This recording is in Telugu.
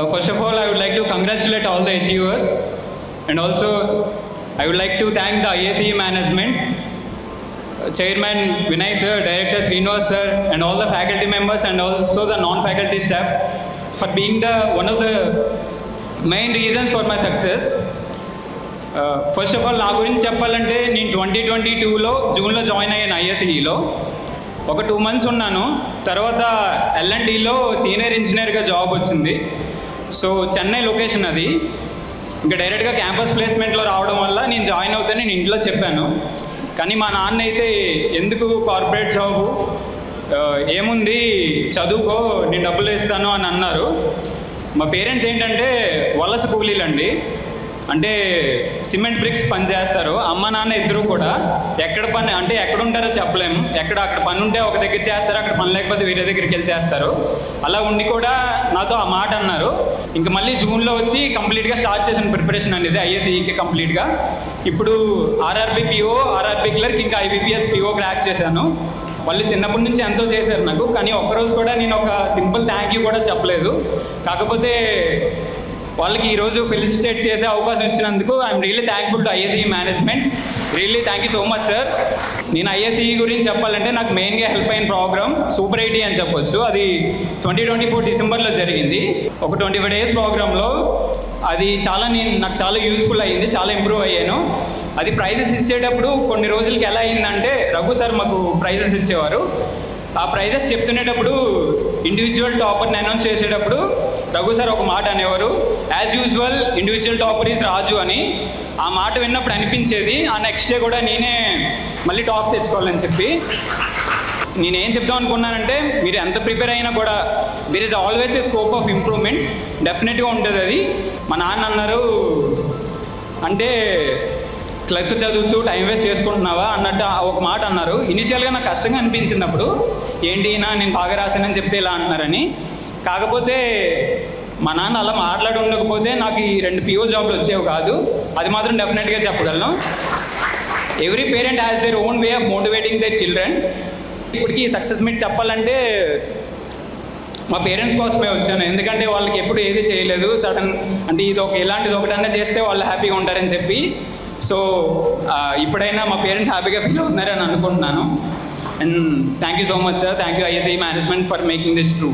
First of all, I would like to congratulate all the achievers, and also I would like to thank the IACE management, Chairman Vinay sir, Director Srinivas sir, and all the faculty members and also the non-faculty staff for being one of the main reasons for my success. First of all నా గురించి చెప్పాలంటే నేను 2022లో జూన్లో జాయిన్ అయ్యాను ఐఎస్ఈలో. ఒక 2 months ఉన్నాను. తర్వాత L&Dలో సీనియర్ ఇంజనీర్గా జాబ్ వచ్చింది. సో చెన్నై లొకేషన్ అది. ఇంకా డైరెక్ట్గా క్యాంపస్ ప్లేస్మెంట్లో రావడం వల్ల నేను జాయిన్ అవుతాను నేను ఇంట్లో చెప్పాను. కానీ మా నాన్న అయితే ఎందుకు కార్పొరేట్ జాబు, ఏముంది చదువుకో నేను డబ్బులు ఇస్తాను అని అన్నారు. మా పేరెంట్స్ ఏంటంటే వలస కూలీలండి, అంటే సిమెంట్ బ్రిక్స్ పని చేస్తారు. అమ్మ నాన్న ఇద్దరు కూడా ఎక్కడ పని అంటే ఎక్కడ ఉంటారో చెప్పలేము. అక్కడ పని ఉంటే ఒక దగ్గర చేస్తారు, అక్కడ పని లేకపోతే వేరే దగ్గరికి వెళ్ళి చేస్తారు. అలా ఉండి కూడా నాతో ఆ మాట అన్నారు. ఇంకా మళ్ళీ జూన్లో వచ్చి కంప్లీట్గా స్టార్ట్ చేసిన ప్రిపరేషన్ అనేది ఐఎస్ఈకి కంప్లీట్గా. ఇప్పుడు ఆర్ఆర్బి పిఓ, ఆర్ఆర్బి క్లర్క్, ఇంకా ఐబీపీఎస్ పిఓ క్రాక్ చేశాను. వాళ్ళు చిన్నప్పటి నుంచి ఎంతో చేశారు నాకు, కానీ ఒక్కరోజు కూడా నేను ఒక సింపుల్ థ్యాంక్ యూ కూడా చెప్పలేదు. కాకపోతే వాళ్ళకి ఈరోజు ఫెలిసిటేట్ చేసే అవకాశం ఇచ్చినందుకు I'm really thankful to ISE management. Really thank you so much sir. నేను ఐఎస్ఈ గురించి చెప్పాలంటే నాకు మెయిన్గా హెల్ప్ అయిన ప్రోగ్రామ్ సూపర్ 80 అని చెప్పొచ్చు. అది 2024 డిసెంబర్లో జరిగింది. ఒక 25 days ప్రోగ్రాంలో అది నాకు చాలా యూస్ఫుల్ అయ్యింది, చాలా ఇంప్రూవ్ అయ్యాను. అది ప్రైజెస్ ఇచ్చేటప్పుడు కొన్ని రోజులకి ఎలా అయిందంటే రఘు సార్ మాకు ప్రైజెస్ ఇచ్చేవారు. ఆ ప్రైజెస్ చెప్తునేటప్పుడు ఇండివిజువల్ టాపర్ని అనౌన్స్ చేసేటప్పుడు రఘు సార్ ఒక మాట అనేవారు, as usual individual topper is Raju అని. ఆ మాట విన్నప్పుడు అనిపించేది ఆ నెక్స్ట్ డే కూడా నేనే మళ్ళీ టాప్ తెచ్చుకోవాలని చెప్పి. నేనేం చెప్దాం అనుకున్నానంటే మీరు ఎంత ప్రిపేర్ అయినా కూడా there is always a scope of improvement, డెఫినెట్గా ఉంటుంది అది. మా నాన్న అన్నారు, అంటే క్లర్క్ చదువుతూ టైం వేస్ట్ చేసుకుంటున్నావా అన్నట్టు ఒక మాట అన్నారు. ఇనిషియల్గా నాకు కష్టంగా అనిపించినప్పుడు ఏంటి నేను బాగా రాశానని చెప్తే ఇలా అంటున్నారని. కాకపోతే మా నాన్న అలా మాట్లాడి ఉండకపోతే నాకు ఈ 2 PO జాబ్లు వచ్చేవి కాదు, అది మాత్రం డెఫినెట్గా చెప్పగలను. Every parent has their own way of motivating their children. ఇప్పటికీ సక్సెస్ మీట్ చెప్పాలంటే మా పేరెంట్స్ కోసమే వచ్చాను, ఎందుకంటే వాళ్ళకి ఎప్పుడు ఏది చేయలేదు. సడన్ అంటే ఇలాంటిది ఒకటన్నా చేస్తే వాళ్ళు హ్యాపీగా ఉంటారని చెప్పి. సో ఇప్పుడైనా మా పేరెంట్స్ హ్యాపీగా ఫీల్ అవుతున్నారని అనుకుంటున్నాను. And thank you so much sir. Thank you ISE management for making this true.